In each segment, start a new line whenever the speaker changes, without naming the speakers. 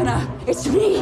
Hanna, it's me!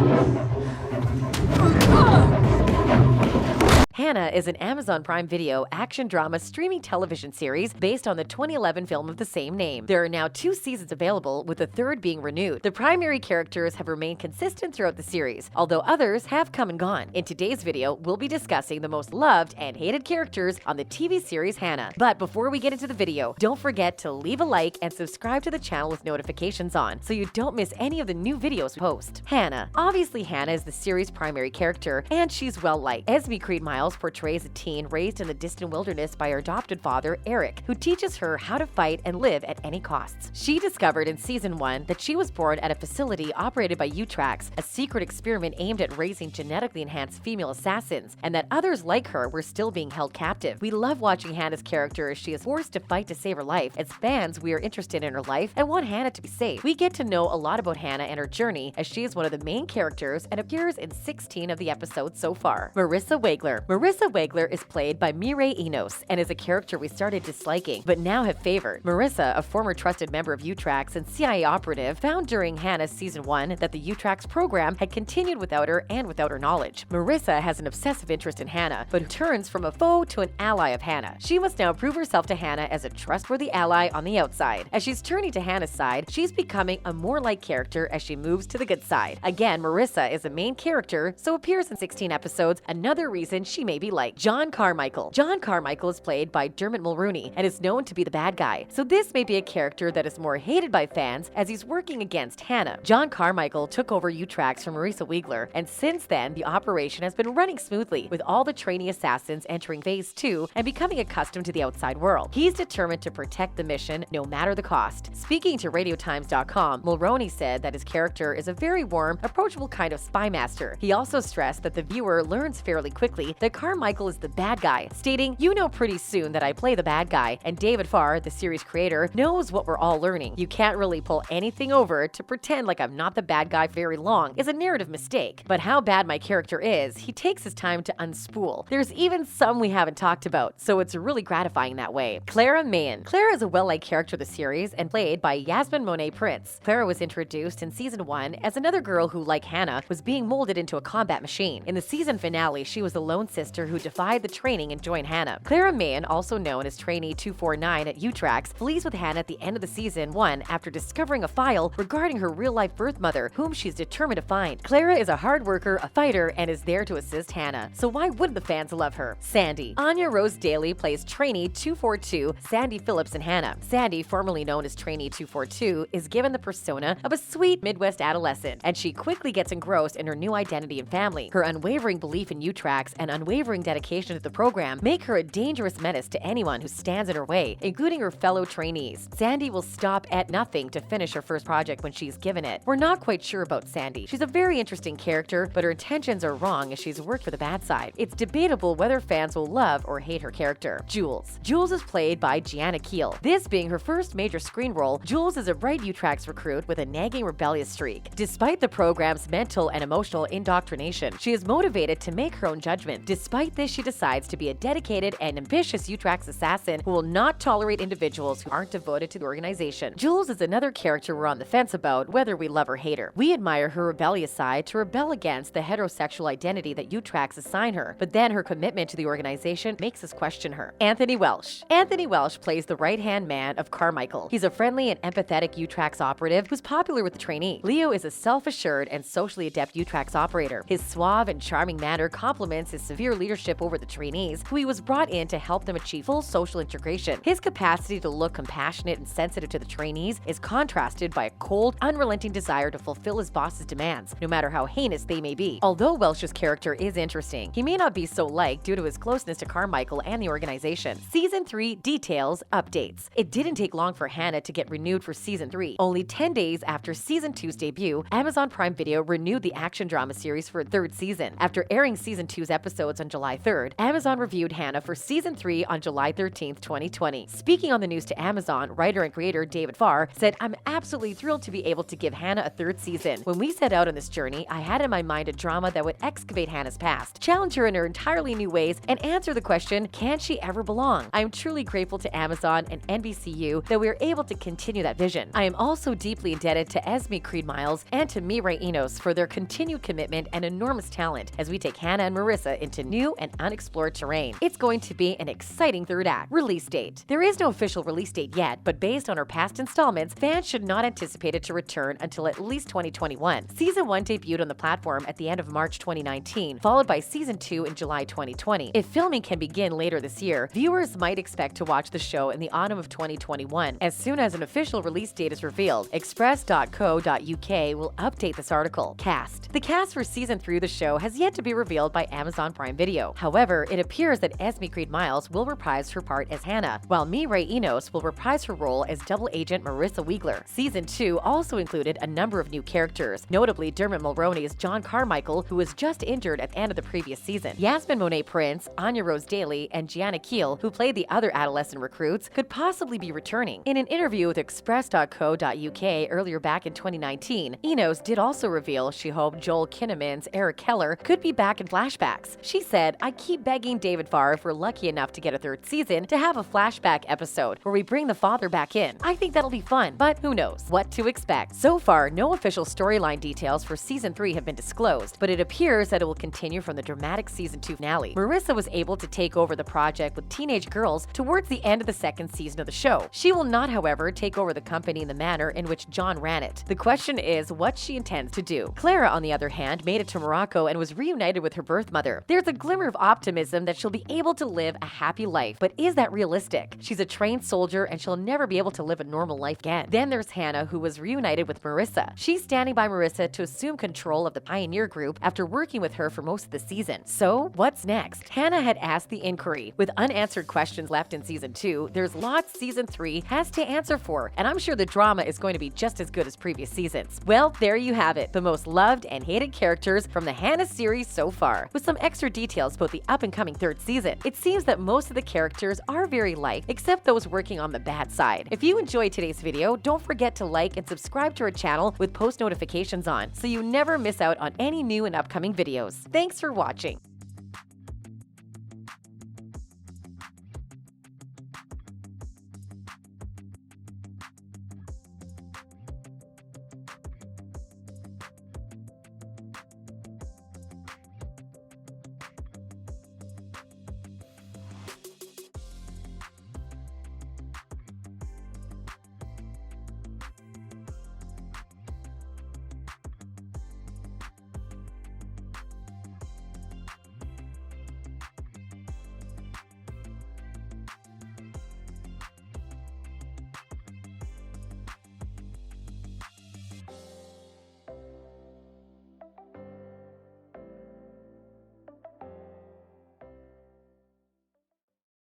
Hanna is an Amazon Prime Video action drama streaming television series based on the 2011 film of the same name. There are now 2 seasons available, with a third being renewed. The primary characters have remained consistent throughout the series, although others have come and gone. In today's video, we'll be discussing the most loved and hated characters on the TV series Hanna. But before we get into the video, don't forget to leave a like and subscribe to the channel with notifications on so you don't miss any of the new videos we post. Hanna. Obviously, Hanna is the series' primary character, and she's well-liked. Esme Creed-Miles portrays a teen raised in the distant wilderness by her adopted father, Eric, who teaches her how to fight and live at any costs. She discovered in season 1 that she was born at a facility operated by Utrax, a secret experiment aimed at raising genetically enhanced female assassins, and that others like her were still being held captive. We love watching Hanna's character as she is forced to fight to save her life. As fans, we are interested in her life and want Hanna to be safe. We get to know a lot about Hanna and her journey, as she is one of the main characters and appears in 16 of the episodes so far. Marissa Wegler. Marissa Wegler is played by Mireille Enos and is a character we started disliking, but now have favored. Marissa, a former trusted member of Utrax and CIA operative, found during Hanna's season 1 that the Utrax program had continued without her and without her knowledge. Marissa has an obsessive interest in Hanna, but turns from a foe to an ally of Hanna. She must now prove herself to Hanna as a trustworthy ally on the outside. As she's turning to Hanna's side, she's becoming a more liked character as she moves to the good side. Again, Marissa is a main character, so appears in 16 episodes, another reason she may be liked. John Carmichael. John Carmichael is played by Dermot Mulroney and is known to be the bad guy, so this may be a character that is more hated by fans as he's working against Hanna. John Carmichael took over Utrax from Marissa Wegler, and since then, the operation has been running smoothly, with all the trainee assassins entering phase 2 and becoming accustomed to the outside world. He's determined to protect the mission no matter the cost. Speaking to RadioTimes.com, Mulroney said that his character is a very warm, approachable kind of spy master. He also stressed that the viewer learns fairly quickly that Carmichael is the bad guy, stating, "You know pretty soon that I play the bad guy, and David Farr, the series creator, knows what we're all learning. You can't really pull anything over to pretend like I'm not the bad guy very long is a narrative mistake. But how bad my character is, he takes his time to unspool. There's even some we haven't talked about, so it's really gratifying that way." Clara Mahan. Clara is a well-liked character of the series and played by Yasmin Monet Prince. Clara was introduced in season 1 as another girl who, like Hanna, was being molded into a combat machine. In the season finale, she was the lone sister who defied the training and joined Hanna. Clara Mahan, also known as Trainee 249 at Utrax, flees with Hanna at the end of the season 1 after discovering a file regarding her real-life birth mother, whom she's determined to find. Clara is a hard worker, a fighter, and is there to assist Hanna, so why wouldn't the fans love her? Sandy. Anya Rose Daly plays Trainee 242 Sandy Phillips in Hanna. Sandy, formerly known as Trainee 242, is given the persona of a sweet Midwest adolescent, and she quickly gets engrossed in her new identity and family. Her unwavering belief in Utrax and unwavering dedication to the program make her a dangerous menace to anyone who stands in her way, including her fellow trainees. Sandy will stop at nothing to finish her first project when she's given it. We're not quite sure about Sandy. She's a very interesting character, but her intentions are wrong as she's worked for the bad side. It's debatable whether fans will love or hate her character. Jules. Jules is played by Gianna Keel. This being her first major screen role, Jules is a bright Utrax recruit with a nagging rebellious streak. Despite the program's mental and emotional indoctrination, she is motivated to make her own judgment. Despite this, she decides to be a dedicated and ambitious Utrax assassin who will not tolerate individuals who aren't devoted to the organization. Jules is another character we're on the fence about whether we love or hate her. We admire her rebellious side to rebel against the heterosexual identity that Utrax assign her, but then her commitment to the organization makes us question her. Anthony Welsh. Anthony Welsh plays the right-hand man of Carmichael. He's a friendly and empathetic Utrax operative who's popular with the trainee. Leo is a self-assured and socially adept Utrax operator. His suave and charming manner complements his severe leadership over the trainees, who he was brought in to help them achieve full social integration. His capacity to look compassionate and sensitive to the trainees is contrasted by a cold, unrelenting desire to fulfill his boss's demands, no matter how heinous they may be. Although Welsh's character is interesting, he may not be so liked due to his closeness to Carmichael and the organization. Season 3 details, updates. It didn't take long for Hanna to get renewed for Season 3. Only 10 days after Season 2's debut, Amazon Prime Video renewed the action drama series for a third season. After airing Season 2's episodes episodes on July 3rd, Amazon reviewed Hanna for season 3 on July 13th, 2020. Speaking on the news to Amazon, writer and creator David Farr said, "I'm absolutely thrilled to be able to give Hanna a 3rd season. When we set out on this journey, I had in my mind a drama that would excavate Hanna's past, challenge her in her entirely new ways, and answer the question, can she ever belong? I am truly grateful to Amazon and NBCU that we are able to continue that vision. I am also deeply indebted to Esme Creed-Miles and to Mireille Enos for their continued commitment and enormous talent as we take Hanna and Marissa into new and unexplored terrain. It's going to be an exciting 3rd act." Release date. There is no official release date yet, but based on her past installments, fans should not anticipate it to return until at least 2021. Season 1 debuted on the platform at the end of March 2019, followed by Season 2 in July 2020. If filming can begin later this year, viewers might expect to watch the show in the autumn of 2021, as soon as an official release date is revealed. Express.co.uk will update this article. Cast. The cast for Season 3 of the show has yet to be revealed by Amazon Prime Video. However, it appears that Esme Creed-Miles will reprise her part as Hanna, while Mireille Enos will reprise her role as double agent Marissa Wiegler. Season 2 also included a number of new characters, notably Dermot Mulroney's John Carmichael, who was just injured at the end of the previous season. Yasmin Monet Prince, Anya Rose Daly, and Gianna Keel, who played the other adolescent recruits, could possibly be returning. In an interview with Express.co.uk earlier back in 2019, Enos did also reveal she hoped Joel Kinnaman's Eric Keller could be back in flashbacks. She said, "I keep begging David Farr, if we're lucky enough to get a 3rd season, to have a flashback episode where we bring the father back in. I think that'll be fun, but who knows what to expect." So far, no official storyline details for Season 3 have been disclosed, but it appears that it will continue from the dramatic Season 2 finale. Marissa was able to take over the project with teenage girls towards the end of the 2nd season of the show. She will not, however, take over the company in the manner in which John ran it. The question is what she intends to do. Clara, on the other hand, made it to Morocco and was reunited with her birth mother. There's a glimmer of optimism that she'll be able to live a happy life, but is that realistic? She's a trained soldier and she'll never be able to live a normal life again. Then there's Hanna, who was reunited with Marissa. She's standing by Marissa to assume control of the Pioneer Group after working with her for most of the season. So, what's next? Hanna had asked the inquiry. With unanswered questions left in Season 2, there's lots Season 3 has to answer for, and I'm sure the drama is going to be just as good as previous seasons. Well, there you have it, the most loved and hated characters from the Hanna series so far, with some extra details about the up-and-coming 3rd season. It seems that most of the characters are very liked, except those working on the bad side. If you enjoyed today's video, don't forget to like and subscribe to our channel with post notifications on, so you never miss out on any new and upcoming videos. Thanks for watching.